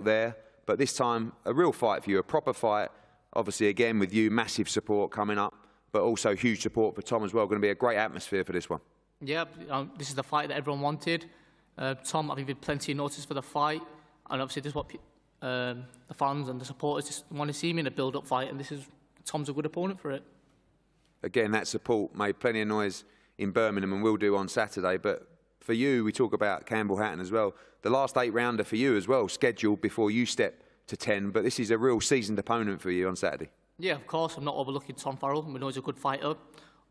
there, but this time a real fight for you, a proper fight. Obviously, again, with you, massive support coming up, but also huge support for Tom as well. Going to be a great atmosphere for this one. Yeah, this is the fight that everyone wanted. Tom, I've given plenty of notice for the fight, and obviously this is what the fans and the supporters just want to see me in a build-up fight, and this is Tom's a good opponent for it. Again, that support made plenty of noise in Birmingham and will do on Saturday, but for you, we talk about Campbell Hatton as well. The last 8-rounder for you as well, scheduled before you step to 10, but this is a real seasoned opponent for you on Saturday. Yeah, of course. I'm not overlooking Tom Farrell. We know he's a good fighter.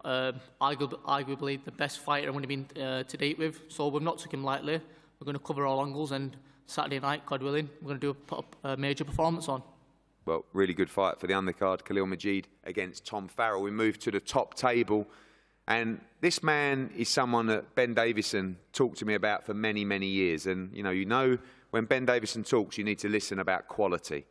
Arguably the best fighter I'm going to be to date with. So we've not took him lightly. We're going to cover all angles, and Saturday night, God willing, we're going to put a major performance on. Well, really good fight for the undercard, Khalil Majid against Tom Farrell. We move to the top table. And this man is someone that Ben Davison talked to me about for many, many years. And, you know, when Ben Davison talks, you need to listen about quality.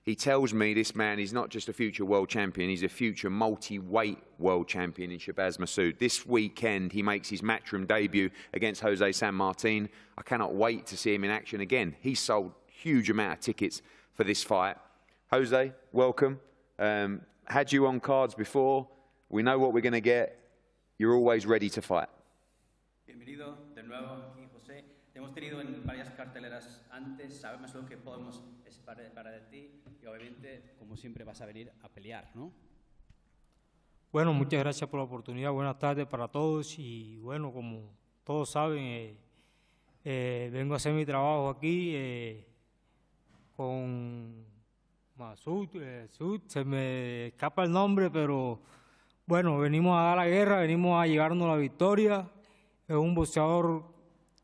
He tells me this man is not just a future world champion, he's a future multi-weight world champion in Shabazz Massoud. This weekend, he makes his Matchroom debut against Jose San Martin. I cannot wait to see him in action again. He's sold a huge amount of tickets for this fight. Jose, welcome. Had you on cards before. We know what we're going to get. You're always ready to fight. Bienvenido de nuevo aquí, José. Te hemos tenido en varias carteleras antes, sabemos lo que podemos esperar de ti y obviamente, como siempre, vas a venir a pelear, ¿no? Bueno, muchas gracias por la oportunidad. Buenas tardes para todos y bueno, como todos saben, vengo a hacer mi trabajo aquí con Massoud, se me escapa el nombre, pero bueno, venimos a dar la guerra, venimos a llevarnos la victoria. Es un boxeador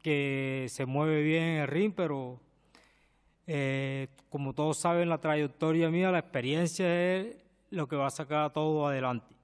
que se mueve bien en el ring, pero como todos saben, la trayectoria mía, la experiencia es lo que va a sacar todo adelante.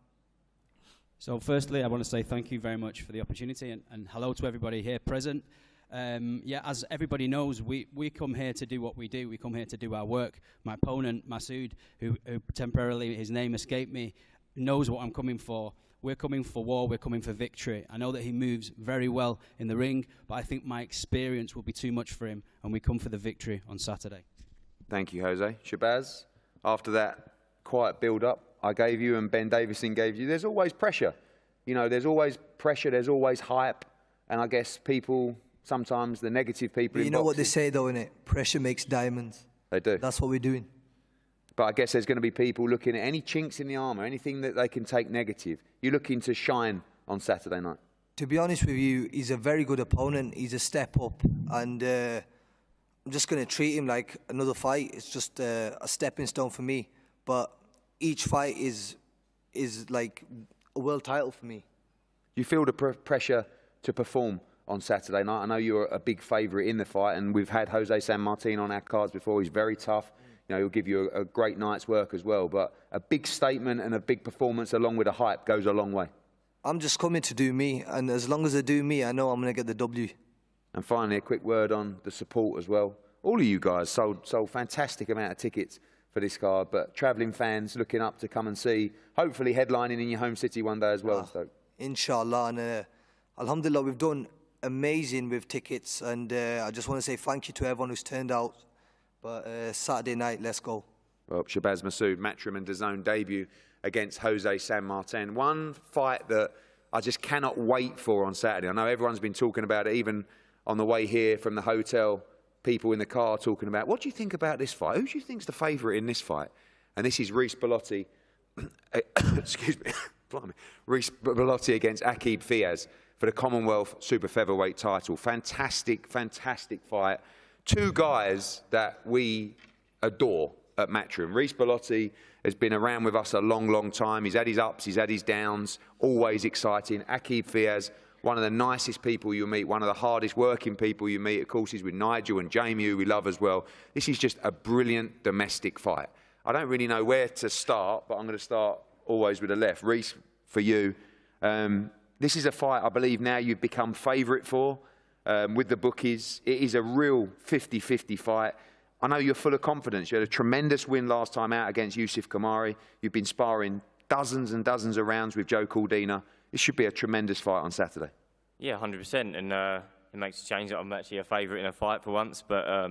So firstly, I want to say thank you very much for the opportunity and hello to everybody here present. Yeah, as everybody knows, we come here to do what we do. We come here to do our work. My opponent, Massoud, who temporarily, his name escaped me, knows what I'm coming for. We're coming for war, we're coming for victory. I know that he moves very well in the ring, but I think my experience will be too much for him, and we come for the victory on Saturday. Thank you, Jose. Shabazz, after that quiet build-up I gave you and Ben Davison gave you, there's always pressure. You know, there's always pressure, there's always hype, and I guess people, sometimes the negative people you know what they say though, innit? Pressure makes diamonds. They do. That's what we're doing. But I guess there's going to be people looking at any chinks in the armour, anything that they can take negative. You're looking to shine on Saturday night. To be honest with you, he's a very good opponent. He's a step up. And I'm just going to treat him like another fight. It's just a stepping stone for me. But each fight is like a world title for me. You feel the pressure to perform on Saturday night? I know you're a big favourite in the fight, and we've had Jose San Martin on our cards before. He's very tough. You know, he'll give you a great night's work as well. But a big statement and a big performance along with a hype goes a long way. I'm just coming to do me. And as long as I do me, I know I'm going to get the W. And finally, a quick word on the support as well. All of you guys sold fantastic amount of tickets for this card. But travelling fans looking up to come and see, hopefully headlining in your home city one day as well. So. Inshallah. And alhamdulillah, we've done amazing with tickets. And I just want to say thank you to everyone who's turned out. But Saturday night, let's go. Well, Shabazz Massoud, Matchroom and DAZN debut against Jose San Martin. One fight that I just cannot wait for on Saturday. I know everyone's been talking about it, even on the way here from the hotel, people in the car talking about, what do you think about this fight? Who do you think's the favourite in this fight? And this is Reece Bellotti, excuse me, blimey, Reece Bellotti against Aqib Fiaz for the Commonwealth Super Featherweight title. Fantastic, fantastic fight. Two guys that we adore at Matchroom. Reece Bellotti has been around with us a long, long time. He's had his ups, he's had his downs, always exciting. Aqib Fiaz, one of the nicest people you meet, one of the hardest working people you meet. Of course, he's with Nigel and Jamie, who we love as well. This is just a brilliant domestic fight. I don't really know where to start, but I'm going to start always with the left. Reece, for you, this is a fight I believe now you've become favourite for. With the bookies, it is a real 50-50 fight. I know you're full of confidence. You had a tremendous win last time out against Yusuf Kamari. You've been sparring dozens and dozens of rounds with Joe Caldina. This should be a tremendous fight on Saturday. Yeah, 100%. And it makes a change that I'm actually a favourite in a fight for once. But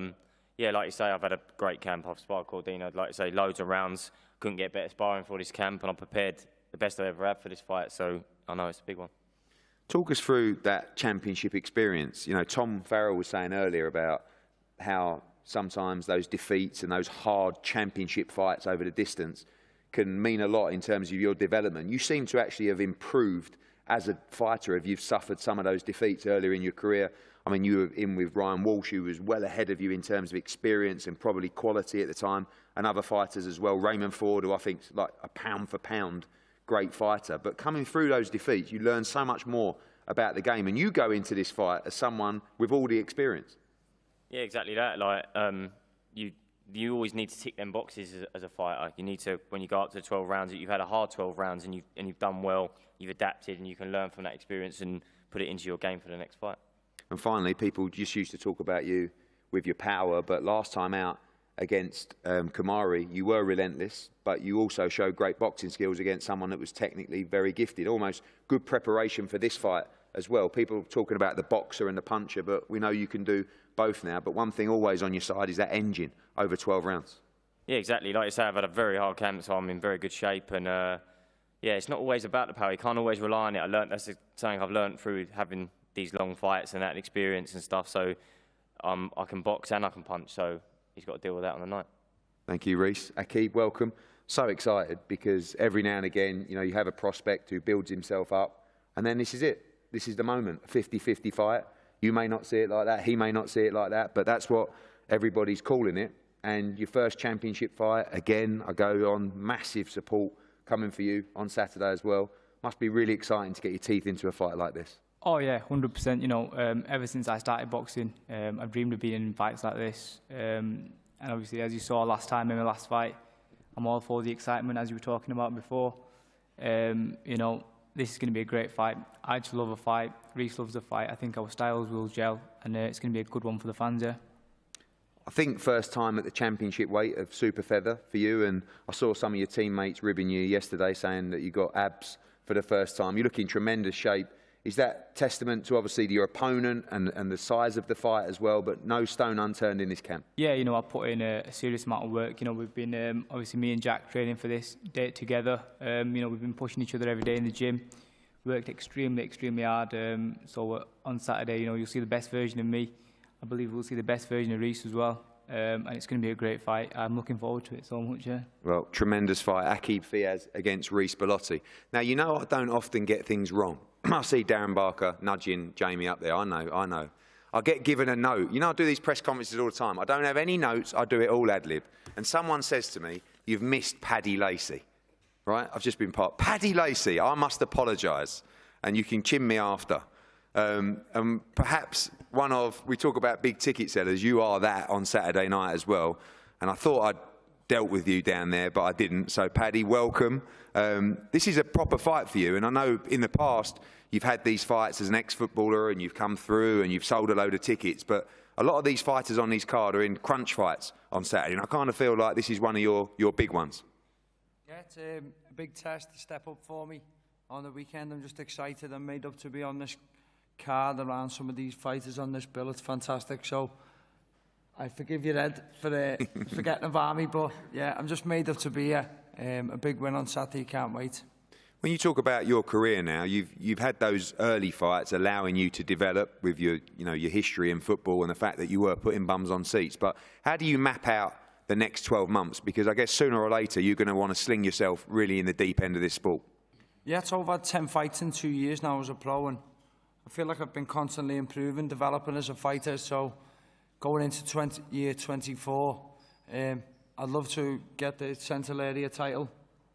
yeah, like you say, I've had a great camp. I've sparred Cordino, like you say, loads of rounds. Couldn't get better sparring for this camp, and I'm prepared the best I've ever had for this fight. So I know it's a big one. Talk us through that championship experience. You know, Tom Farrell was saying earlier about how sometimes those defeats and those hard championship fights over the distance can mean a lot in terms of your development. You seem to actually have improved as a fighter if you've suffered some of those defeats earlier in your career. I mean, you were in with Ryan Walsh, who was well ahead of you in terms of experience and probably quality at the time, and other fighters as well. Raymond Ford, who I think is like a pound for pound great fighter. But coming through those defeats, you learn so much more about the game, and you go into this fight as someone with all the experience. Yeah, exactly that. Like, you always need to tick them boxes as a fighter. You need to, when you go up to 12 rounds, you've had a hard 12 rounds and you've done well, you've adapted, and you can learn from that experience and put it into your game for the next fight. And finally, people just used to talk about you with your power, but last time out against Kamari, you were relentless, but you also showed great boxing skills against someone that was technically very gifted. Almost good preparation for this fight as well. People talking about the boxer and the puncher, but we know you can do both now. But one thing always on your side is that engine over 12 rounds. Yeah, exactly. Like you say, I've had a very hard camp, so I'm in very good shape. And yeah, it's not always about the power. You can't always rely on it. That's something I've learned through having these long fights and that experience and stuff. So I can box and I can punch. So he's got to deal with that on the night. Thank you, Reece. Aqib, welcome. So excited because every now and again, you know, you have a prospect who builds himself up, and then this is it. This is the moment, a 50-50 fight. You may not see it like that, he may not see it like that, but that's what everybody's calling it. And your first championship fight, again, I go on massive support coming for you on Saturday as well. Must be really exciting to get your teeth into a fight like this. Oh yeah, 100%. You know, ever since I started boxing, I've dreamed of being in fights like this. And obviously, as you saw last time in my last fight, I'm all for the excitement, as you were talking about before. You know, this is going to be a great fight. I just love a fight. Reece loves a fight. I think our styles will gel, and it's going to be a good one for the fans, yeah. I think first time at the championship weight of super feather for you, and I saw some of your teammates ribbing you yesterday saying that you got abs for the first time. You look in tremendous shape. Is that testament to obviously your opponent and the size of the fight as well, but no stone unturned in this camp? Yeah, you know, I put in a serious amount of work. You know, we've been, obviously me and Jack training for this date together. You know, we've been pushing each other every day in the gym. Worked extremely, extremely hard. So on Saturday, you know, you'll see the best version of me. I believe we'll see the best version of Reece as well. And it's going to be a great fight. I'm looking forward to it so much, yeah. Well, tremendous fight. Aqib Fiaz against Reece Bellotti. Now, you know I don't often get things wrong. I see Darren Barker nudging Jamie up there. I know. I get given a note. You know, I do these press conferences all the time. I don't have any notes. I do it all ad-lib. And someone says to me, you've missed Paddy Lacey. Right? I've just been part. Paddy Lacey, I must apologise. And you can chin me after. And perhaps we talk about big ticket sellers, you are that on Saturday night as well. And I thought I'd dealt with you down there, but I didn't. So Paddy, welcome. This is a proper fight for you. And I know in the past, you've had these fights as an ex-footballer and you've come through and you've sold a load of tickets. But a lot of these fighters on this card are in crunch fights on Saturday. And I kind of feel like this is one of your big ones. Yeah, it's a big test to step up for me on the weekend. I'm just excited. I'm made up to be on this card around some of these fighters on this bill. It's fantastic. So I forgive you, Ed, for forgetting about me. But yeah, I'm just made up to be here. A big win on Saturday. Can't wait. When you talk about your career now, you've had those early fights allowing you to develop with your history in football and the fact that you were putting bums on seats. But how do you map out the next 12 months? Because I guess sooner or later you're going to want to sling yourself really in the deep end of this sport. Yeah, so I've had 10 fights in 2 years now as a pro, and I feel like I've been constantly improving, developing as a fighter. So going into year 24, I'd love to get the Central Area title,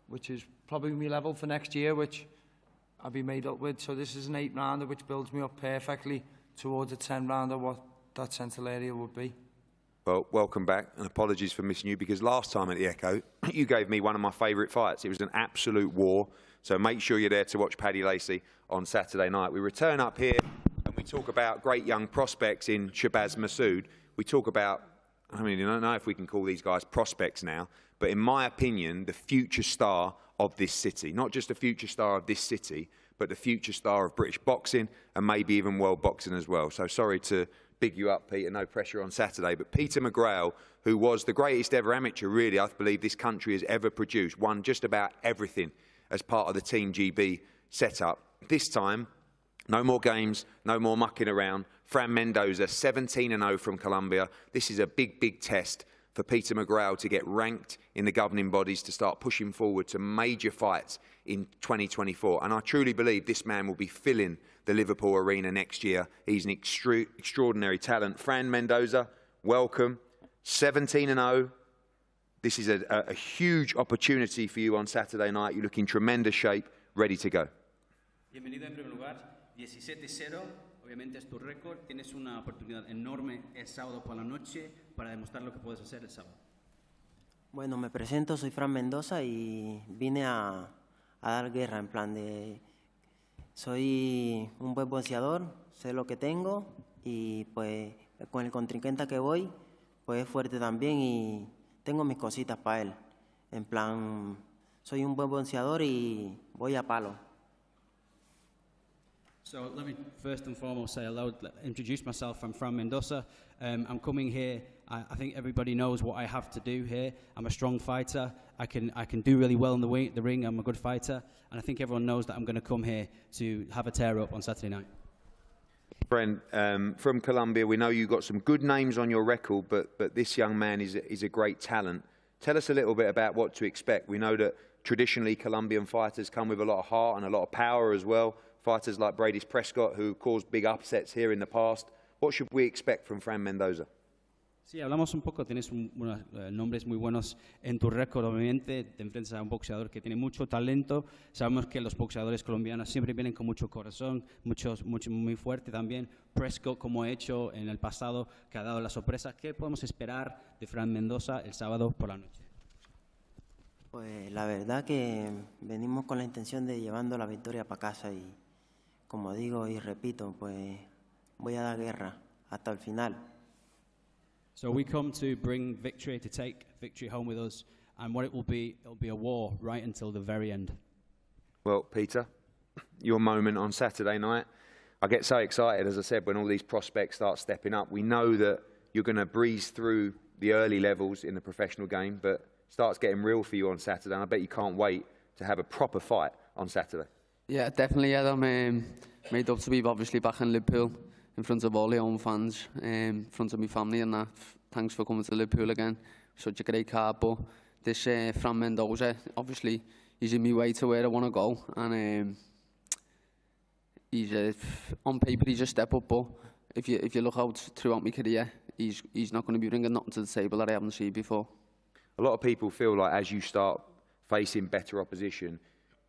which is probably my level for next year, which I'll be made up with. So this is an 8-rounder, which builds me up perfectly towards a 10-rounder, what that Central Area would be. Well, welcome back, and apologies for missing you, because last time at the Echo, you gave me one of my favourite fights. It was an absolute war. So make sure you're there to watch Paddy Lacey on Saturday night. We return up here and we talk about great young prospects in Shabazz Massoud. We talk about, I mean, I don't know if we can call these guys prospects now, but in my opinion, the future star of this city. Not just the future star of this city, but the future star of British boxing and maybe even world boxing as well. So sorry to big you up, Peter, no pressure on Saturday. But Peter McGrail, who was the greatest ever amateur, really, I believe this country has ever produced, won just about everything as part of the Team GB setup. This time, no more games, no more mucking around. Fran Mendoza, 17-0 from Colombia. This is a big, big test for Peter McGrail to get ranked in the governing bodies to start pushing forward to major fights in 2024. And I truly believe this man will be filling the Liverpool arena next year. He's an extraordinary talent. Fran Mendoza, welcome. 17-0. This is a huge opportunity for you on Saturday night. You look in tremendous shape, ready to go. Bienvenido en primer lugar. 17-0. Obviamente es tu récord. Tienes una oportunidad enorme el sábado por la noche para demostrar lo que puedes hacer el sábado. Bueno, me presento, soy Fran Mendoza y vine a dar guerra en plan de... Soy un buen boxeador, sé lo que tengo y pues con el contrincante que voy, pues es fuerte también y tengo mis cositas para él. En plan, soy un buen boxeador y voy a palo. So let me first and foremost say hello, introduce myself. I'm Fran Mendoza. I'm coming here. I think everybody knows what I have to do here. I'm a strong fighter. I can do really well in the ring. I'm a good fighter. And I think everyone knows that I'm going to come here to have a tear-up on Saturday night. Friend, from Colombia, we know you've got some good names on your record, but this young man is a great talent. Tell us a little bit about what to expect. We know that traditionally Colombian fighters come with a lot of heart and a lot of power as well. Fighters like Brady's Prescott, who caused big upsets here in the past. What should we expect from Fran Mendoza? Sí, hablamos un poco, tienes unos nombres muy buenos en tu récord, obviamente, te enfrentas a un boxeador que tiene mucho talento, sabemos que los boxeadores colombianos siempre vienen con mucho corazón, muy fuerte también, Prescott como he hecho en el pasado, que ha dado la sorpresa. ¿Qué podemos esperar de Fran Mendoza el sábado por la noche? Pues la verdad que venimos con la intención de llevando la victoria para casa y como digo y repito, pues voy a dar guerra hasta el final. So we come to bring victory, to take victory home with us, and what it'll be a war right until the very end. Well, Peter, your moment on Saturday night. I get so excited, as I said, when all these prospects start stepping up. We know that you're going to breeze through the early levels in the professional game, but it starts getting real for you on Saturday, and I bet you can't wait to have a proper fight on Saturday. Yeah, definitely. Yeah, I'm made up to be obviously back in Liverpool in front of all the home fans, in front of my family and that. Thanks for coming to Liverpool again. Such a great card, but this Fran Mendoza, obviously, he's in my way to where I want to go, and he's on paper he's a step up, but if you look out throughout my career, he's not going to be bringing nothing to the table that I haven't seen before. A lot of people feel like as you start facing better opposition,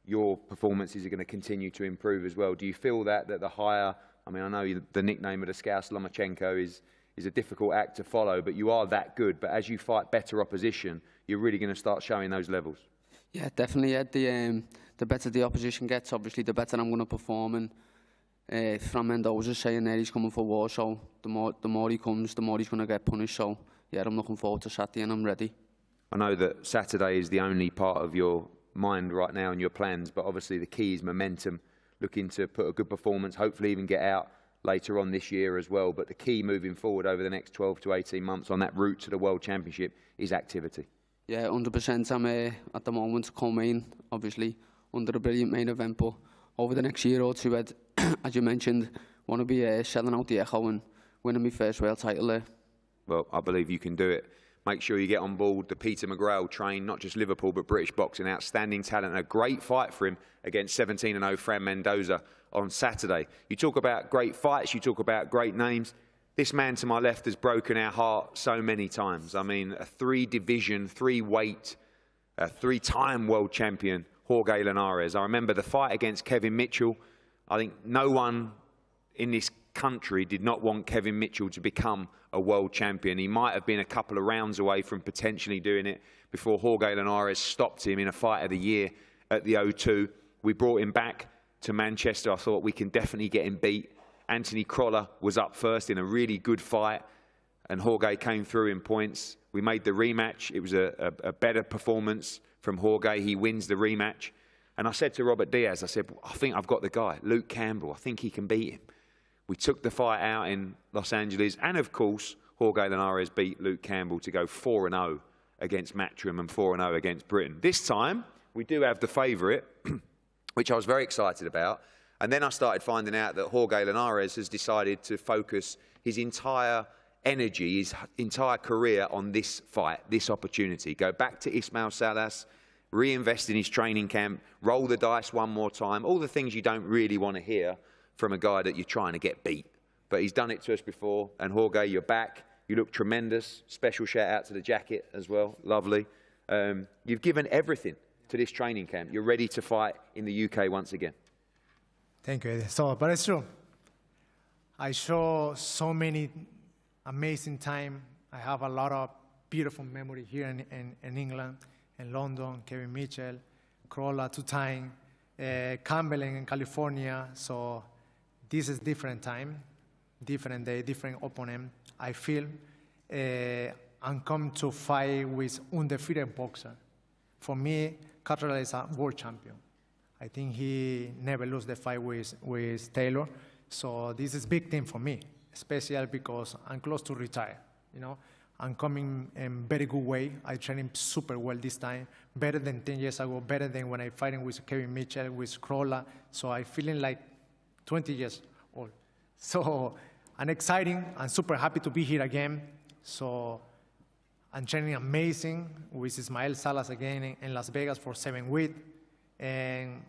your performances are going to continue to improve as well. Do you feel that the higher, I mean, I know the nickname of the Scouse Lomachenko is a difficult act to follow, but you are that good. But as you fight better opposition, you're really going to start showing those levels. Yeah, definitely. Yeah, the better the opposition gets, obviously, the better I'm going to perform. And Fran Mendoza's saying there he's coming for war, so the more he comes, the more he's going to get punished. So yeah, I'm looking forward to Saturday and I'm ready. I know that Saturday is the only part of your mind right now and your plans, but obviously the key is momentum, looking to put a good performance, hopefully even get out later on this year as well. But the key moving forward over the next 12 to 18 months on that route to the World Championship is activity. Yeah, 100%. I'm at the moment co-main, obviously, under a brilliant main event, but over the next year or two, as you mentioned, want to be selling out the Echo and winning my first world title there. Well, I believe you can do it. Make sure you get on board the Peter McGrail train, not just Liverpool, but British boxing. Outstanding talent and a great fight for him against 17-0 Fran Mendoza on Saturday. You talk about great fights, you talk about great names. This man to my left has broken our heart so many times. I mean, a three-division, three-weight, three-time world champion, Jorge Linares. I remember the fight against Kevin Mitchell. I think no one in this country did not want Kevin Mitchell to become a world champion. He might have been a couple of rounds away from potentially doing it before Jorge Linares stopped him in a fight of the year at the O2. We brought him back to Manchester. I thought we can definitely get him beat. Anthony Crolla was up first in a really good fight, and Jorge came through in points. We made the rematch. It was a better performance from Jorge. He wins the rematch. And I said to Robert Diaz, I said, I think I've got the guy, Luke Campbell. I think he can beat him. We took the fight out in Los Angeles, and of course, Jorge Linares beat Luke Campbell to go 4-0 against Matchroom and 4-0 against Britain. This time, we do have the favourite, which I was very excited about. And then I started finding out that Jorge Linares has decided to focus his entire energy, his entire career on this fight, this opportunity. Go back to Ismael Salas, reinvest in his training camp, roll the dice one more time, all the things you don't really want to hear from a guy that you're trying to get beat. But he's done it to us before, and Jorge, you're back. You look tremendous. Special shout out to the jacket as well. Lovely. You've given everything to this training camp. You're ready to fight in the UK once again. Thank you. So, but it's true. I show so many amazing time. I have a lot of beautiful memory here in England, in London, Kevin Mitchell, Corolla 2-time, Campbell in California. So this is different time, different day, different opponent. I feel I'm come to fight with undefeated boxer. For me, Catterall is a world champion. I think he never lost the fight with Taylor. So this is a big thing for me, especially because I'm close to retire. You know, I'm coming in very good way. I train him super well this time, better than 10 years ago, better than when I fighting with Kevin Mitchell, with Corolla. So I'm feeling like 20 years old. So I'm excited. I'm super happy to be here again. So I'm training amazing with Ismael Salas again in Las Vegas for 7 weeks. And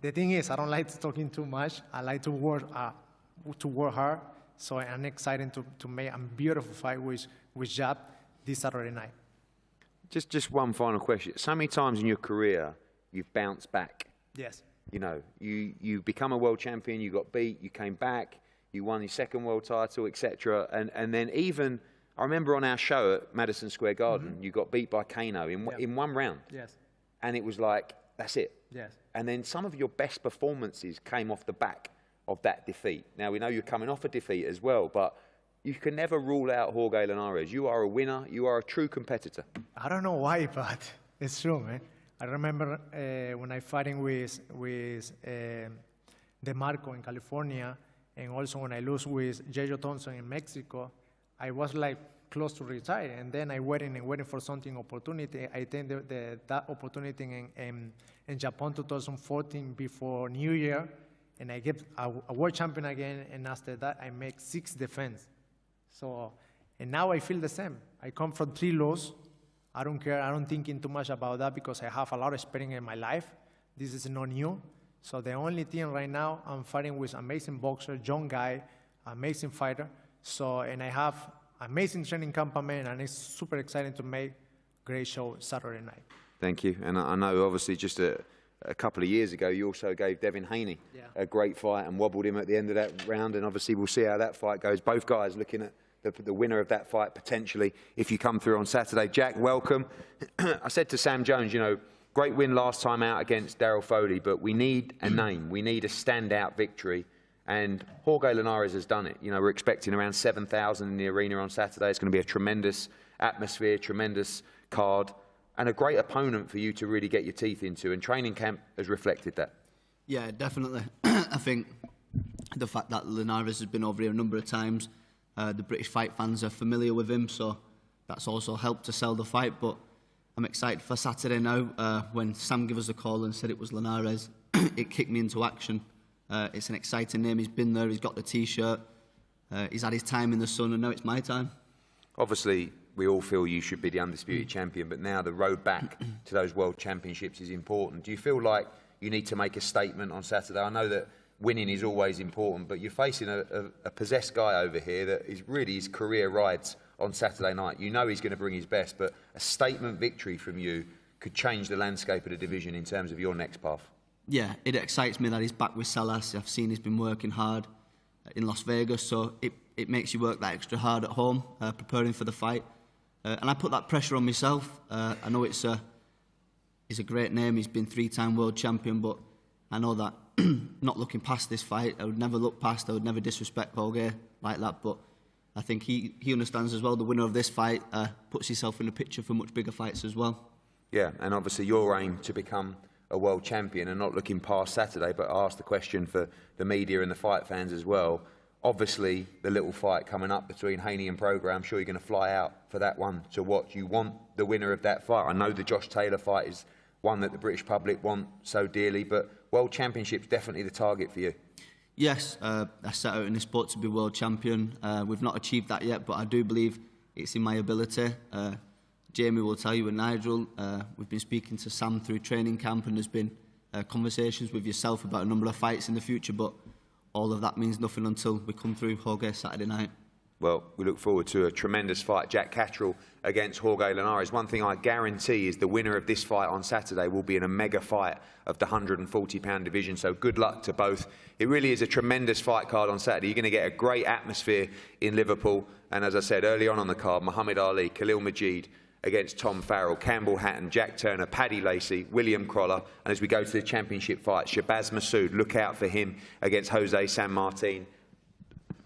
the thing is, I don't like talking too much. I like to work hard. So I'm excited to make a beautiful fight with Jack this Saturday night. Just one final question. So many times in your career, you've bounced back. Yes. You know, you become a world champion, you got beat, you came back, you won your second world title, etc. And then even, I remember on our show at Madison Square Garden, you got beat by Kano in one round. Yes. And it was like, that's it. Yes. And then some of your best performances came off the back of that defeat. Now, we know you're coming off a defeat as well, but you can never rule out Jorge Linares. You are a winner. You are a true competitor. I don't know why, but it's true, man. I remember when I fighting with DeMarco in California, and also when I lose with Jejo Thompson in Mexico, I was like close to retire, and then I waiting for something opportunity. I think that opportunity in Japan 2014 before New Year, and I get a world champion again, and after that I make 6 defense. So, and now I feel the same. I come from 3 losses. I don't care. I don't thinking too much about that because I have a lot of experience in my life. This is not new. So the only thing right now, I'm fighting with amazing boxer, young guy, amazing fighter. So, and I have amazing training campaign, and it's super exciting to make great show Saturday night. Thank you. And I know, obviously, just a couple of years ago, you also gave Devin Haney a great fight and wobbled him at the end of that round. And obviously, we'll see how that fight goes. Both guys looking at the winner of that fight, potentially, if you come through on Saturday. Jack, welcome. I said to Sam Jones, you know, great win last time out against Daryl Foley, but we need a name. We need a standout victory. And Jorge Linares has done it. You know, we're expecting around 7,000 in the arena on Saturday. It's going to be a tremendous atmosphere, tremendous card, and a great opponent for you to really get your teeth into. And training camp has reflected that. Yeah, definitely. I think the fact that Linares has been over here a number of times, the British fight fans are familiar with him, so that's also helped to sell the fight. But I'm excited for Saturday now. When Sam gave us a call and said it was Linares, it kicked me into action. It's an exciting name. He's been there. He's got the T-shirt. He's had his time in the sun, and now it's my time. Obviously, we all feel you should be the undisputed champion, but now the road back to those world championships is important. Do you feel like you need to make a statement on Saturday? I know that winning is always important, but you're facing a possessed guy over here that is really his career rides on Saturday night. You know he's going to bring his best, but a statement victory from you could change the landscape of the division in terms of your next path. Yeah, it excites me that he's back with Salas. I've seen he's been working hard in Las Vegas, so it makes you work that extra hard at home, preparing for the fight. And I put that pressure on myself. I know he's a great name. He's been 3-time world champion, but I know that not looking past this fight, I would never look past, I would never disrespect Jorge like that. But I think he understands as well, the winner of this fight puts himself in the picture for much bigger fights as well. Yeah, and obviously your aim to become a world champion and not looking past Saturday, but I asked the question for the media and the fight fans as well. obviously, the little fight coming up between Haney and Prograis, I'm sure you're going to fly out for that one to watch. You want the winner of that fight. I know the Josh Taylor fight is one that the British public want so dearly, but World Championship's definitely the target for you. Yes, I set out in this sport to be world champion. We've not achieved that yet, but I do believe it's in my ability. Jamie will tell you and Nigel, we've been speaking to Sam through training camp, and there's been conversations with yourself about a number of fights in the future, but all of that means nothing until we come through Jorge Saturday night. Well, we look forward to a tremendous fight, Jack Catterall against Jorge Linares. One thing I guarantee is the winner of this fight on Saturday will be in a mega fight of the 140-pound division, so good luck to both. It really is a tremendous fight card on Saturday. You're going to get a great atmosphere in Liverpool, and as I said early on the card, Muhammad Ali, Khalil Majid against Tom Farrell, Campbell Hatton, Jack Turner, Paddy Lacey, William Crolla, and as we go to the championship fight, Shabazz Massoud, look out for him against Jose San Martin.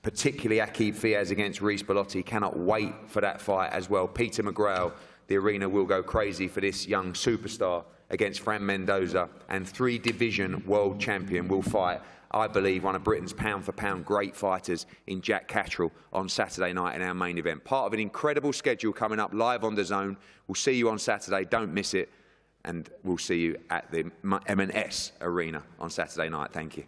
Particularly Aqib Fiaz against Reece Bellotti. Cannot wait for that fight as well. Peter McGrail, the arena will go crazy for this young superstar against Fran Mendoza. And 3-division world champion will fight, I believe, one of Britain's pound-for-pound great fighters in Jack Catterall on Saturday night in our main event. Part of an incredible schedule coming up live on DAZN. We'll see you on Saturday. Don't miss it. And we'll see you at the M&S arena on Saturday night. Thank you.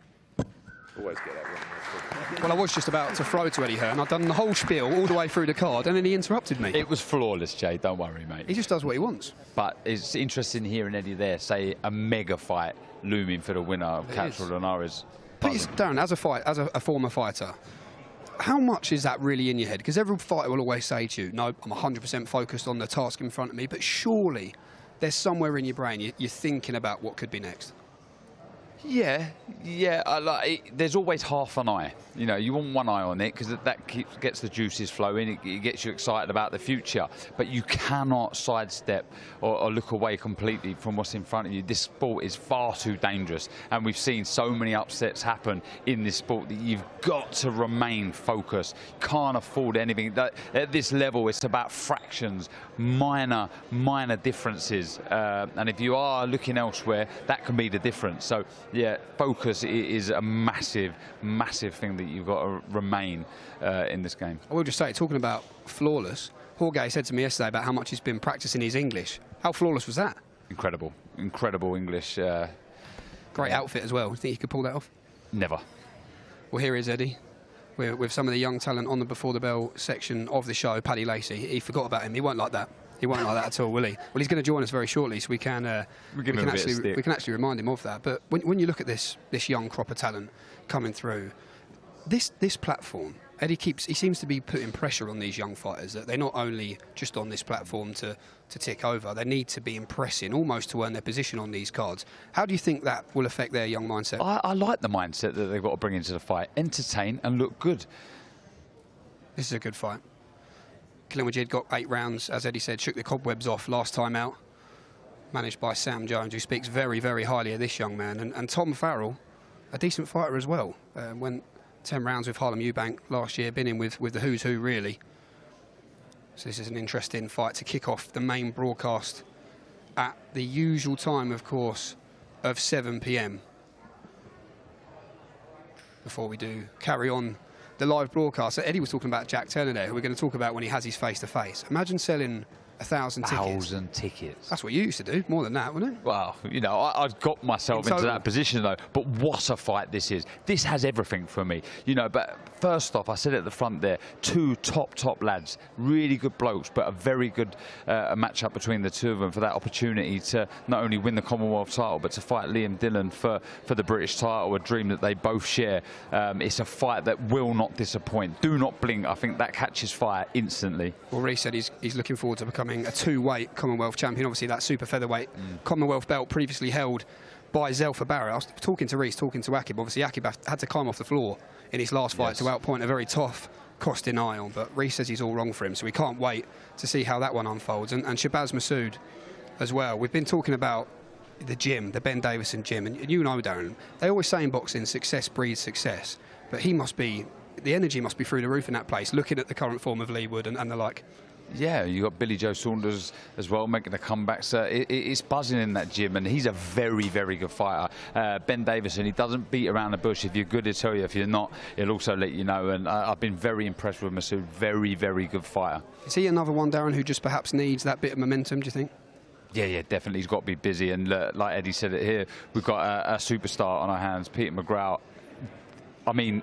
Always get that wrong. Well, I was just about to throw to Eddie Hearn. I'd done the whole spiel all the way through the card, and then he interrupted me. It was flawless, Jay. Don't worry, mate. He just does what he wants. But it's interesting hearing Eddie there say a mega fight looming for the winner of Catterall Linares. Please, Darren, as a former fighter, how much is that really in your head? Because every fighter will always say to you, no, I'm 100% focused on the task in front of me, but surely there's somewhere in your brain you're thinking about what could be next. Yeah. There's always half an eye. You know, you want one eye on it because that gets the juices flowing. It gets you excited about the future. But you cannot sidestep or look away completely from what's in front of you. This sport is far too dangerous, and we've seen so many upsets happen in this sport that you've got to remain focused. Can't afford anything. At this level, it's about fractions, minor differences. And if you are looking elsewhere, that can be the difference. So, yeah, focus is a massive thing that you've got to remain in this game. I will just say, talking about flawless, Jorge said to me yesterday about how much he's been practicing his English. How flawless was that? Incredible English. Great outfit as well. Do you think he could pull that off? Never. Well, here is Eddie. We're with some of the young talent on the Before the Bell section of the show, Paddy Lacey. He forgot about him. He won't like that. He won't like that at all, will he? Well, he's going to join us very shortly, so we can actually remind him of that. But when you look at this young crop of talent coming through, this platform, Eddie he seems to be putting pressure on these young fighters that they're not only just on this platform to tick over, they need to be impressing almost to earn their position on these cards. How do you think that will affect their young mindset? I like the mindset that they've got to bring into the fight. Entertain and look good. This is a good fight. Khalil Majid got 8 rounds, as Eddie said, shook the cobwebs off last time out. Managed by Sam Jones, who speaks very, very highly of this young man. And Tom Farrell, a decent fighter as well. Went 10 rounds with Harlem Eubank last year, been in with the who's who, really. So this is an interesting fight to kick off the main broadcast at the usual time, of course, of 7 p.m. Before we do carry on the live broadcast. So Eddie was talking about Jack Turner there, who we're going to talk about when he has his face-to-face. Imagine selling 1,000 tickets. 1,000 tickets. That's what you used to do, more than that, wasn't it? Well, you know, I've got myself into that position, though. But what a fight this is. This has everything for me. You know, but first off, I said at the front there, 2 top lads, really good blokes, but a very good match-up between the two of them for that opportunity to not only win the Commonwealth title, but to fight Liam Dillon for the British title, a dream that they both share. It's a fight that will not disappoint. Do not blink. I think that catches fire instantly. Well, Reece said he's looking forward to becoming a 2-weight Commonwealth champion. Obviously, that super featherweight Commonwealth belt previously held by Zelfa Barrett. I was talking to Reece, talking to Aqib. Obviously, Aqib had to climb off the floor in his last fight to outpoint a very tough Costin Ion. But Reece says he's all wrong for him, so we can't wait to see how that one unfolds. And Shabazz Massoud as well. We've been talking about the gym, the Ben Davison gym, and you know, Darren, they always say in boxing, success breeds success. But the energy must be through the roof in that place, looking at the current form of Lee Wood and the like. yeah, you got Billy Joe Saunders as well making a comeback. So it's buzzing in that gym, and he's a very, very good fighter. Ben Davison, he doesn't beat around the bush. If you're good, he'll tell you. If you're not, he'll also let you know. And I've been very impressed with Masood. Very, very good fighter. Is he another one, Darren, who just perhaps needs that bit of momentum, do you think? Yeah, definitely. He's got to be busy. And like Eddie said it here, we've got a superstar on our hands, Peter McGrath. I mean,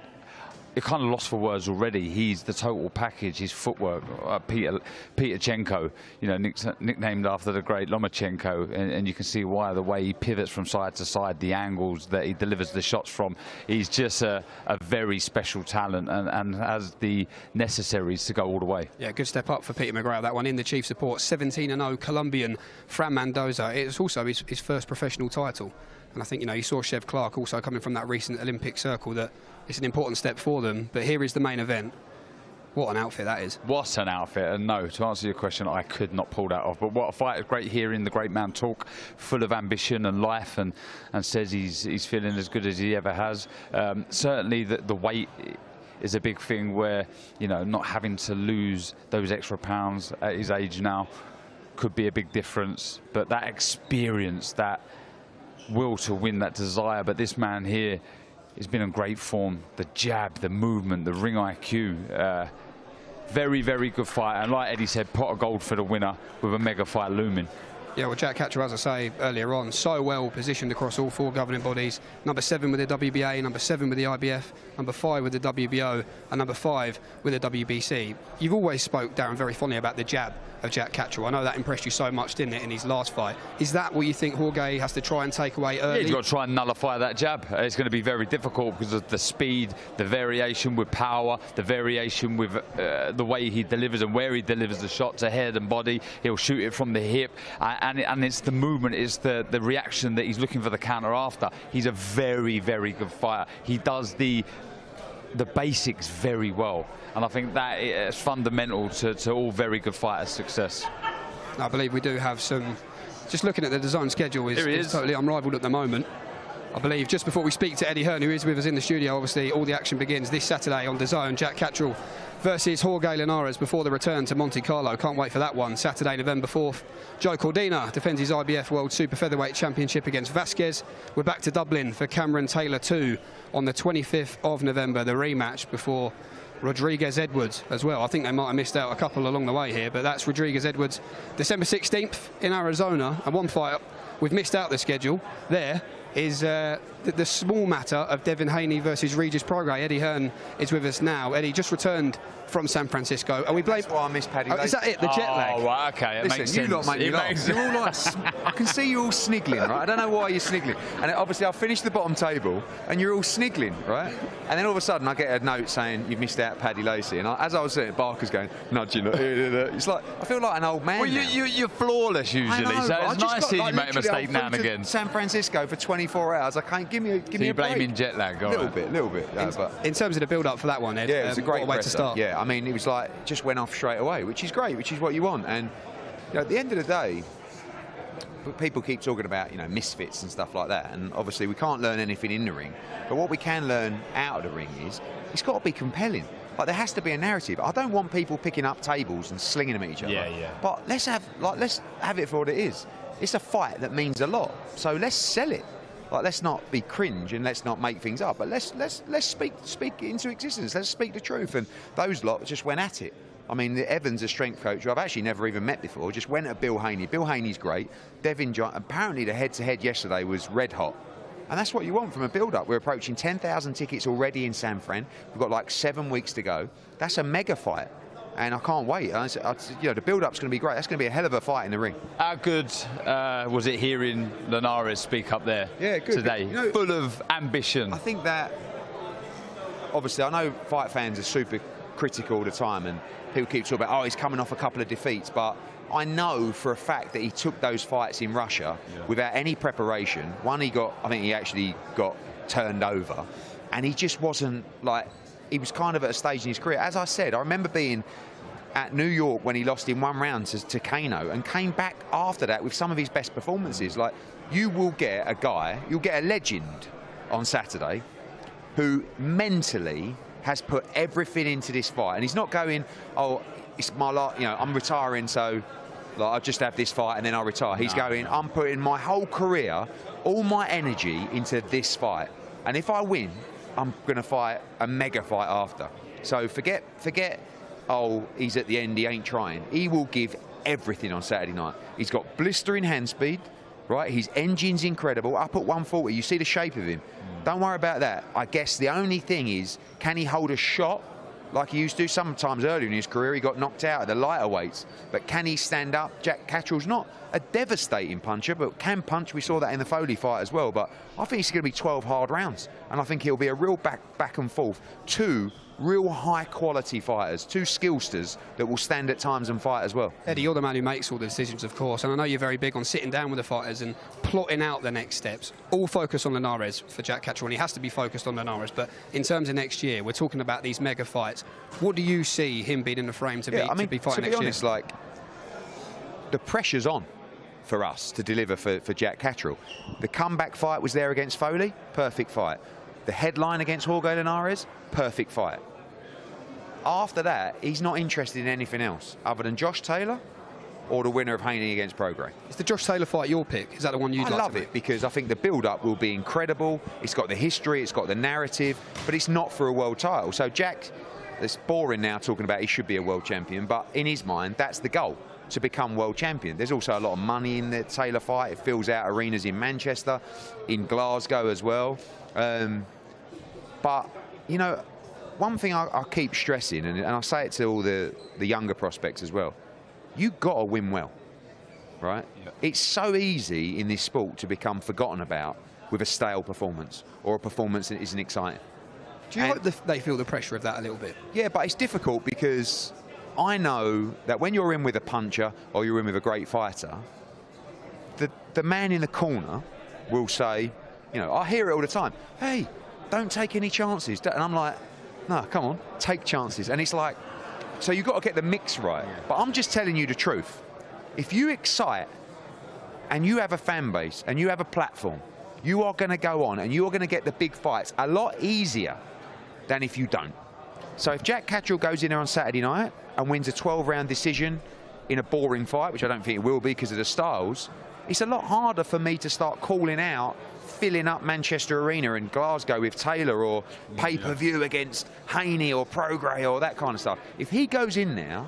you're kind of lost for words already. He's the total package. His footwork, Peter Chenko, you know, nicknamed after the great Lomachenko, and you can see why, the way he pivots from side to side, the angles that he delivers the shots from. He's just a very special talent and has the necessaries to go all the way. Yeah, good step up for Peter McGrath, that one in the chief support. 17-0 Colombian Fran Mendoza. It's also his first professional title. And I think, you know, you saw Chev Clark also coming from that recent Olympic circle, that it's an important step for them. But here is the main event. What an outfit that is. What an outfit. And no, to answer your question, I could not pull that off. But what a fight. It's great hearing the great man talk, full of ambition and life, and says he's feeling as good as he ever has. Certainly the weight is a big thing where, you know, not having to lose those extra pounds at his age now could be a big difference. But that experience, that will to win, that desire. But this man here has been in great form. The jab, the movement, the ring IQ. Very, very good fight. And like Eddie said, pot of gold for the winner with a mega fight looming. Yeah, well, Jack Catterall, as I say earlier on, so well positioned across all four governing bodies. Number 7 with the WBA, number 7 with the IBF, number 5 with the WBO, and number 5 with the WBC. You've always spoke, Darren, very fondly about the jab of Jack Catterall. I know that impressed you so much, didn't it, in his last fight? Is that what you think Jorge has to try and take away early? Yeah, he's got to try and nullify that jab. It's going to be very difficult because of the speed, the variation with power, the variation with the way he delivers and where he delivers the shot to head and body. He'll shoot it from the hip. And it's the movement, it's the reaction that he's looking for the counter after. He's a very, very good fighter. He does the basics very well. And I think that is fundamental to all very good fighters' success. I believe we do have some... Just looking at the DAZN schedule is totally unrivaled at the moment. I believe just before we speak to Eddie Hearn, who is with us in the studio, obviously all the action begins this Saturday on DAZN. Jack Catterall versus Jorge Linares before the return to Monte Carlo. Can't wait for that one. Saturday, November 4th. Joe Cordina defends his IBF World Super Featherweight Championship against Vasquez. We're back to Dublin for Cameron Taylor 2 on the 25th of November, the rematch before Rodriguez Edwards as well. I think they might have missed out a couple along the way here, but that's Rodriguez Edwards December 16th in Arizona. And one fight we've missed out the schedule there is the small matter of Devin Haney versus Regis Prograis. Eddie Hearn is with us now. Eddie just returned from San Francisco. Are we blame? That's why I miss Paddy. Is that it? The jet lag? Oh, right, okay. Listen, makes you sense. lot make me laugh. You're all like, I can see you all sniggling, right? I don't know why you're sniggling. And obviously, I finished the bottom table, and you're all sniggling, right? And then all of a sudden, I get a note saying you've missed out Paddy Lacey. And as I was sitting, Barker's going, nudging. It's like I feel like an old man. Well, you're flawless usually, so it's nice seeing you make a mistake now and again. San Francisco for 24 hours. I can't give me a break. You're blaming jet lag, all right. Little bit. In terms of the build-up for that one, Ed, yeah, it was a great way to start. Yeah, I mean, it was like just went off straight away, which is great, which is what you want. And you know, at the end of the day, people keep talking about, you know, misfits and stuff like that. And obviously, we can't learn anything in the ring. But what we can learn out of the ring is it's got to be compelling. Like, there has to be a narrative. I don't want people picking up tables and slinging them at each other. Yeah. But let's have it for what it is. It's a fight that means a lot. So let's sell it. Like, let's not be cringe and let's not make things up. But let's speak into existence. Let's speak the truth. And those lot just went at it. I mean, Evans, a strength coach, who I've actually never even met before, just went at Bill Haney. Bill Haney's great. Devin John, apparently the head-to-head yesterday was red hot. And that's what you want from a build-up. We're approaching 10,000 tickets already in San Fran. We've got like 7 weeks to go. That's a mega fight. And I can't wait. You know, the build-up's going to be great. That's going to be a hell of a fight in the ring. How good was it hearing Linares speak up there today? You know, full of ambition. I think that, obviously, I know fight fans are super critical all the time, and people keep talking about, oh, he's coming off a couple of defeats, but I know for a fact that he took those fights in Russia without any preparation. One, I think he actually got turned over, and he just wasn't like, he was kind of at a stage in his career. As I said, I remember being at New York when he lost in 1 round to Kano and came back after that with some of his best performances. Like, you will get a guy, you'll get a legend on Saturday who mentally has put everything into this fight. And he's not going, oh, it's my lot, you know, I'm retiring, so like, I'll just have this fight and then I'll retire. He's going, I'm putting my whole career, all my energy into this fight. And if I win, I'm going to fight a mega fight after. So forget, oh, he's at the end, he ain't trying. He will give everything on Saturday night. He's got blistering hand speed, right? His engine's incredible. Up at 140, you see the shape of him. Don't worry about that. I guess the only thing is, can he hold a shot like he used to? Sometimes earlier in his career, he got knocked out at the lighter weights. But can he stand up? Jack Catterall's not a devastating puncher, but can punch. We saw that in the Foley fight as well. But I think it's going to be 12 hard rounds. And I think he'll be a real back and forth. Two real high-quality fighters, two skillsters that will stand at times and fight as well. Eddie, you're the man who makes all the decisions, of course, and I know you're very big on sitting down with the fighters and plotting out the next steps. All focus on Linares for Jack Catterall, and he has to be focused on Linares. But in terms of next year, we're talking about these mega fights. What do you see him being in the frame to be fighting next year? To be honest, like, the pressure's on for us to deliver for Jack Catterall. The comeback fight was there against Foley, perfect fight. The headline against Jorge Linares, perfect fight. After that, he's not interested in anything else other than Josh Taylor or the winner of Haney against Prograis. Is the Josh Taylor fight your pick? Is that the one you'd like to make? I love it because I think the build-up will be incredible. It's got the history, it's got the narrative, but it's not for a world title. So Jack, it's boring now talking about he should be a world champion, but in his mind, that's the goal, to become world champion. There's also a lot of money in the Taylor fight. It fills out arenas in Manchester, in Glasgow as well. But, you know, one thing I keep stressing, and I say it to all the younger prospects as well, you've got to win well, right? Yeah. It's so easy in this sport to become forgotten about with a stale performance or a performance that isn't exciting. Do you hope they feel the pressure of that a little bit? Yeah, but it's difficult because I know that when you're in with a puncher or you're in with a great fighter, the man in the corner will say, you know, I hear it all the time, hey, don't take any chances. And I'm like, no, come on, take chances. And it's like, so you've got to get the mix right. Yeah. But I'm just telling you the truth. If you excite and you have a fan base and you have a platform, you are going to go on and you're going to get the big fights a lot easier than if you don't. So if Jack Catterall goes in there on Saturday night and wins a 12-round decision in a boring fight, which I don't think it will be because of the styles, it's a lot harder for me to start calling out filling up Manchester Arena and Glasgow with Taylor or pay-per-view against Haney or Prograis or that kind of stuff. If he goes in there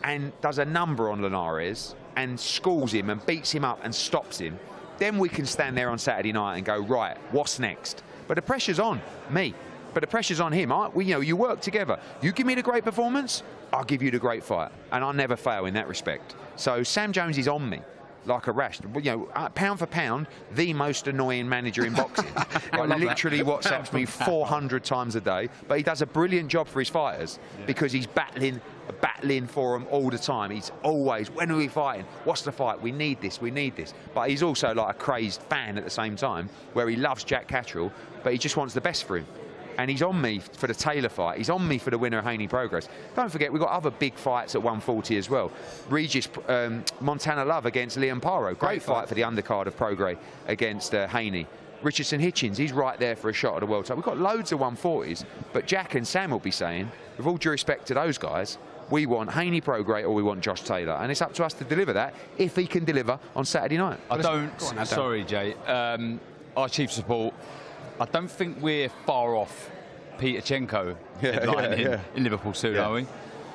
and does a number on Linares and schools him and beats him up and stops him, then we can stand there on Saturday night and go, right, what's next? But the pressure's on me. But the pressure's on him. You know, you work together. You give me the great performance, I'll give you the great fight. And I'll never fail in that respect. So Sam Jones is on me like a rash. You know, pound for pound, the most annoying manager in boxing. Literally WhatsApps me 400 times a day, but he does a brilliant job for his fighters because he's battling for them all the time. He's always, when are we fighting? What's the fight? We need this, we need this. But he's also like a crazed fan at the same time, where he loves Jack Catterall, but he just wants the best for him. And he's on me for the Taylor fight. He's on me for the winner of Haney Prograis. Don't forget, we've got other big fights at 140 as well. Regis Montana Love against Liam Paro. Great fight for the undercard of Prograis against Haney. Richardson Hitchens, he's right there for a shot at the world title. We've got loads of 140s, but Jack and Sam will be saying, with all due respect to those guys, we want Haney Prograis or we want Josh Taylor. And it's up to us to deliver that if he can deliver on Saturday night. Sorry, Jay. Our chief support, I don't think we're far off Peterchenko in Liverpool soon, are we?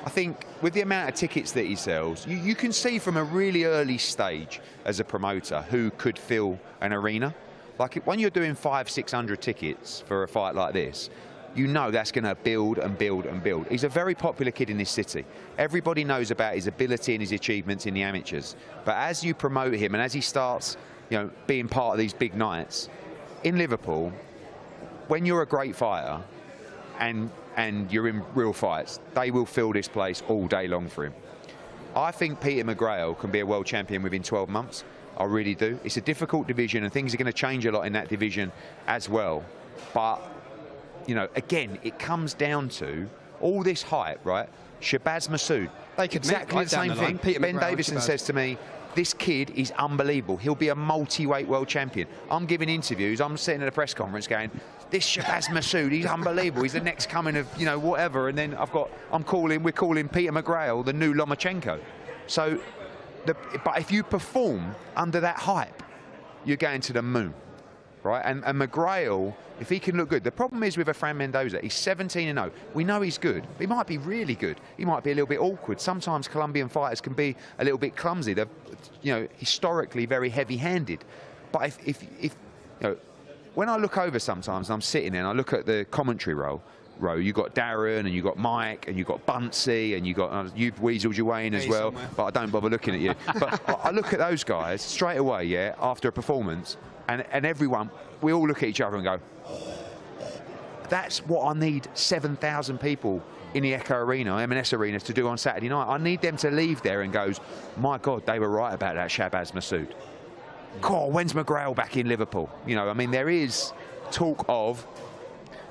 I think with the amount of tickets that he sells, you can see from a really early stage as a promoter who could fill an arena. Like when you're doing 500-600 tickets for a fight like this, you know that's going to build and build and build. He's a very popular kid in this city. Everybody knows about his ability and his achievements in the amateurs. But as you promote him and as he starts, you know, being part of these big nights, in Liverpool, when you're a great fighter and you're in real fights, they will fill this place all day long for him. I think Peter McGrail can be a world champion within 12 months. I really do. It's a difficult division and things are going to change a lot in that division as well. But, you know, again, it comes down to all this hype, right? Shabazz Massoud, exactly the same thing. Ben Davison says to me, This kid is unbelievable. He'll be a multi-weight world champion. I'm giving interviews. I'm sitting at a press conference going, this Shabazz Massoud, he's unbelievable. He's the next coming of, you know, whatever. And then we're calling Peter McGrail the new Lomachenko. So, but if you perform under that hype, you're going to the moon, right? And McGrail, if he can look good. The problem is with a Fran Mendoza, he's 17-0. We know he's good. He might be really good. He might be a little bit awkward. Sometimes Colombian fighters can be a little bit clumsy. They're, you know, historically very heavy-handed. But if you know, when I look over sometimes, I'm sitting there and I look at the commentary row, you've got Darren and you've got Mike and you've got Bunsey and you've got, you've weaseled your way in as well, but I don't bother looking at you. But I look at those guys straight away, yeah, after a performance, and everyone, we all look at each other and go, that's what I need 7,000 people in the Echo Arena, M&S Arenas, to do on Saturday night. I need them to leave there and goes, my God, they were right about that Shabazz Massoud. God, when's McGrail back in Liverpool? You know, I mean, there is talk of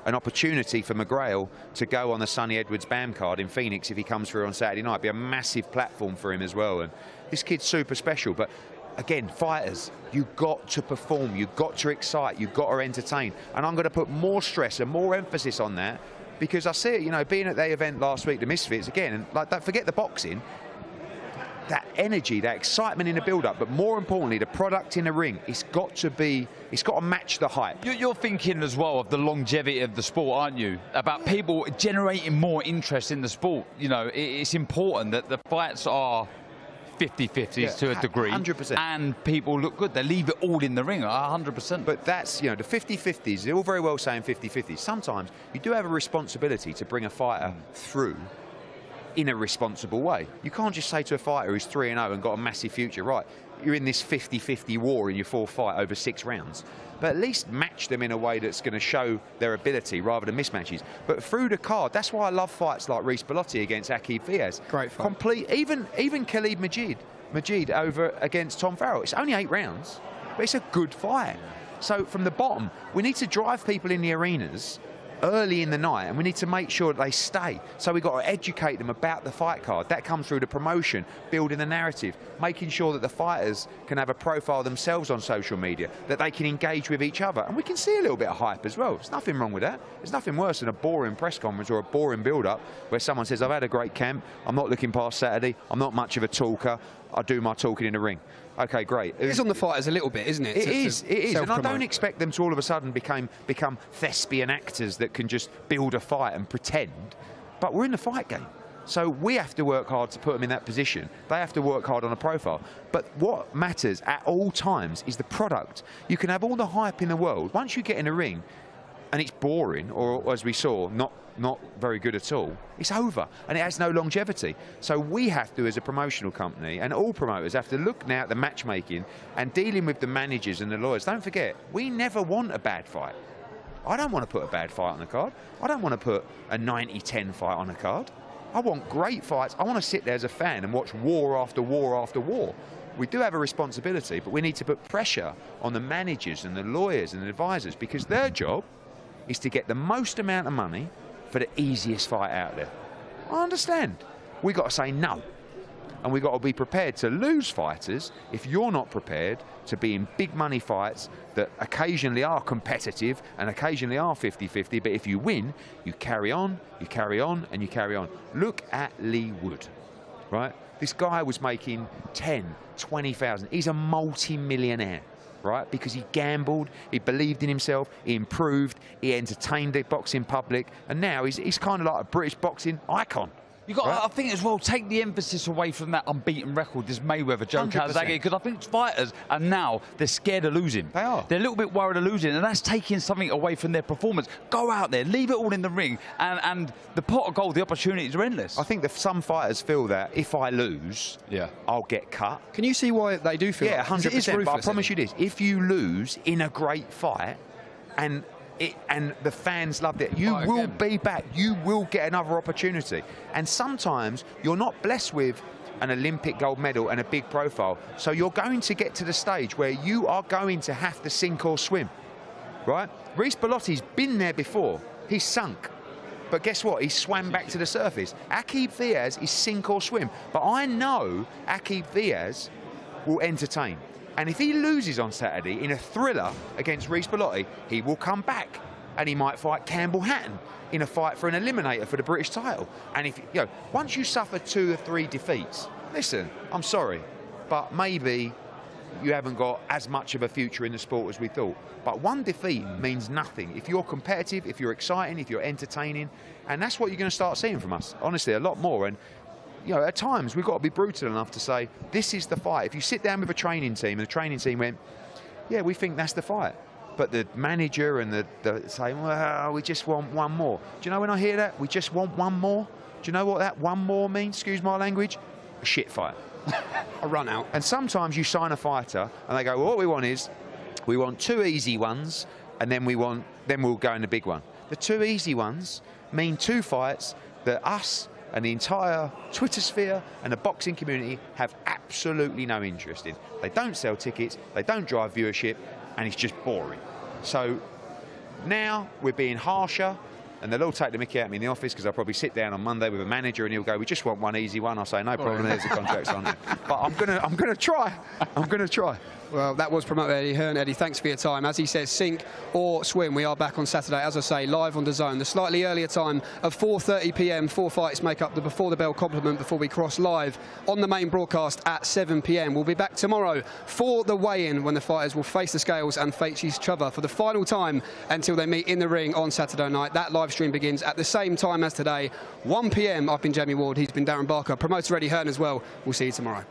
an opportunity for McGrail to go on the Sonny Edwards-Bam card in Phoenix if he comes through on Saturday night. It'd be a massive platform for him as well. And this kid's super special. But again, fighters, you've got to perform, you've got to excite, you've got to entertain. And I'm going to put more stress and more emphasis on that because I see it, you know, being at the event last week, the Misfits, again, and like, don't forget the boxing, that energy, that excitement in the build-up, but more importantly, the product in the ring, it's got to match the hype. You're thinking as well of the longevity of the sport, aren't you? About people generating more interest in the sport. You know, it's important that the fights are 50-50s to a degree. 100%. And people look good. They leave it all in the ring, 100%. But that's, you know, the 50-50s, they're all very well saying 50-50s. Sometimes you do have a responsibility to bring a fighter through in a responsible way. You can't just say to a fighter who's 3-0 and got a massive future, right, you're in this 50-50 war in your fourth fight over 6 rounds. But at least match them in a way that's going to show their ability rather than mismatches. But through the card, that's why I love fights like Reece Bellotti against Aqib Diaz. Great fight. Complete, even Khalid Majid over against Tom Farrell. It's only 8 rounds, but it's a good fight. So from the bottom, we need to drive people in the arenas early in the night, and we need to make sure that they stay. So we've got to educate them about the fight card. That comes through the promotion, building the narrative, making sure that the fighters can have a profile themselves on social media, that they can engage with each other. And we can see a little bit of hype as well. There's nothing wrong with that. There's nothing worse than a boring press conference or a boring build-up where someone says, I've had a great camp, I'm not looking past Saturday, I'm not much of a talker, I do my talking in the ring. Okay, great. It's on the fighters a little bit, isn't it? It is. And I don't expect them to all of a sudden become thespian actors that can just build a fight and pretend. But we're in the fight game. So we have to work hard to put them in that position. They have to work hard on a profile. But what matters at all times is the product. You can have all the hype in the world. Once you get in a ring and it's boring, or as we saw, not very good at all, it's over and it has no longevity. So we have to, as a promotional company, and all promoters have to look now at the matchmaking and dealing with the managers and the lawyers. Don't forget, we never want a bad fight. I don't want to put a bad fight on the card. I don't want to put a 90-10 fight on a card. I want great fights. I want to sit there as a fan and watch war after war after war. We do have a responsibility, but we need to put pressure on the managers and the lawyers and the advisors, because their job is to get the most amount of money for the easiest fight out there. I understand. We've got to say no. And we've got to be prepared to lose fighters if you're not prepared to be in big money fights that occasionally are competitive and occasionally are 50-50, but if you win, you carry on, and you carry on. Look at Lee Wood, right? This guy was making 10, 20,000. He's a multi-millionaire, right? Because he gambled, he believed in himself, he improved, he entertained the boxing public, and now he's kind of like a British boxing icon. You got, right? I think as well, take the emphasis away from that unbeaten record, this Mayweather, Joe Calzaghe, because I think fighters are now, they're scared of losing. They are. They're a little bit worried of losing, and that's taking something away from their performance. Go out there, leave it all in the ring, and the pot of gold, the opportunities are endless. I think that some fighters feel that if I lose, I'll get cut. Can you see why they do feel that? 100%, but I promise you this, if you lose in a great fight, and the fans loved it, you will be back. You will get another opportunity. And sometimes you're not blessed with an Olympic gold medal and a big profile. So you're going to get to the stage where you are going to have to sink or swim, right? Reece Bellotti's been there before. He's sunk. But guess what? He swam back to the surface. Aqib Diaz is sink or swim. But I know Aqib Diaz will entertain. And if he loses on Saturday in a thriller against Reece Bellotti, he will come back and he might fight Campbell Hatton in a fight for an eliminator for the British title. And if, you know, once you suffer 2 or 3 defeats, listen, I'm sorry, but maybe you haven't got as much of a future in the sport as we thought. But 1 defeat means nothing. If you're competitive, if you're exciting, if you're entertaining, and that's what you're going to start seeing from us, honestly, a lot more. And you know, at times we've got to be brutal enough to say, this is the fight. If you sit down with a training team and the training team went, yeah, we think that's the fight, but the manager and the say, well, we just want 1 more. Do you know when I hear that? We just want 1 more? Do you know what that 1 more means? Excuse my language. A shit fight. A run out. And sometimes you sign a fighter and they go, well, what we want is, we want 2 easy ones and then we'll go in the big one. The 2 easy ones mean 2 fights that us and the entire Twitter sphere and the boxing community have absolutely no interest in. They don't sell tickets, they don't drive viewership, and it's just boring. So now we're being harsher, and they'll all take the mickey out of me in the office because I'll probably sit down on Monday with a manager and he'll go, we just want 1 easy one. I'll say, no problem, there's the contracts on it. But I'm gonna try. I'm gonna try. Well, that was promoter Eddie Hearn. Eddie, thanks for your time. As he says, sink or swim. We are back on Saturday, as I say, live on DAZN. The slightly earlier time of 4:30 p.m. 4 fights make up the before the bell complement before we cross live on the main broadcast at 7 p.m. We'll be back tomorrow for the weigh-in when the fighters will face the scales and face each other for the final time until they meet in the ring on Saturday night. That live stream begins at the same time as today, 1 p.m. I've been Jamie Ward. He's been Darren Barker. Promoter Eddie Hearn as well. We'll see you tomorrow.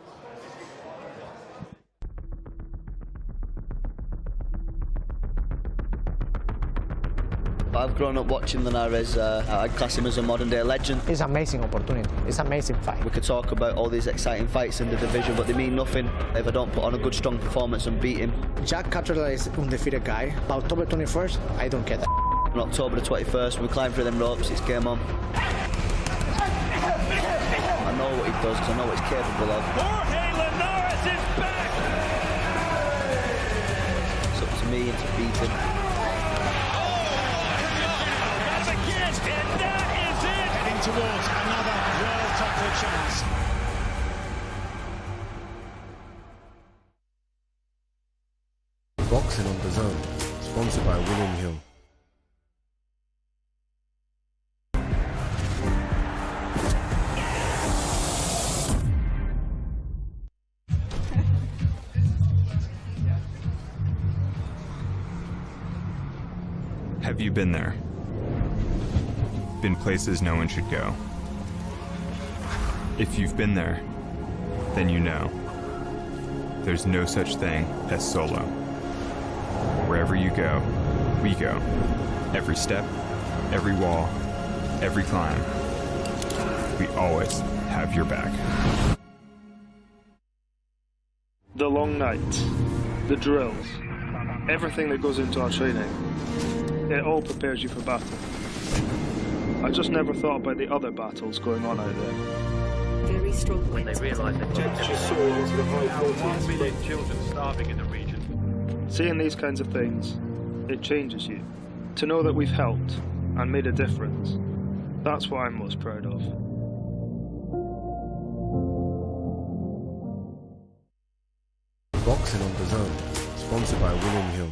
I've grown up watching Linares. I'd class him as a modern-day legend. It's an amazing opportunity. It's an amazing fight. We could talk about all these exciting fights in the division, but they mean nothing if I don't put on a good, strong performance and beat him. Jack Catterall is an undefeated guy. By October 21st, I don't get that. On October the 21st, we climb through them ropes, it's game on. I know what he does, because I know what he's capable of. Jorge Linares is back! It's up to me to beat him. And that is it! Heading towards another world title chance. Boxing on DAZN, sponsored by William Hill. Have you been there? Been places no one should go. If you've been there, then you know. There's no such thing as solo. Wherever you go, we go. Every step, every wall, every climb. We always have your back. The long nights, the drills, everything that goes into our training, it all prepares you for battle. I just never thought about the other battles going on out there. Very strong. When they realised that just saw the high 1 million children starving in the region. Seeing these kinds of things, it changes you. To know that we've helped and made a difference, that's what I'm most proud of. Boxing on DAZN, sponsored by William Hill.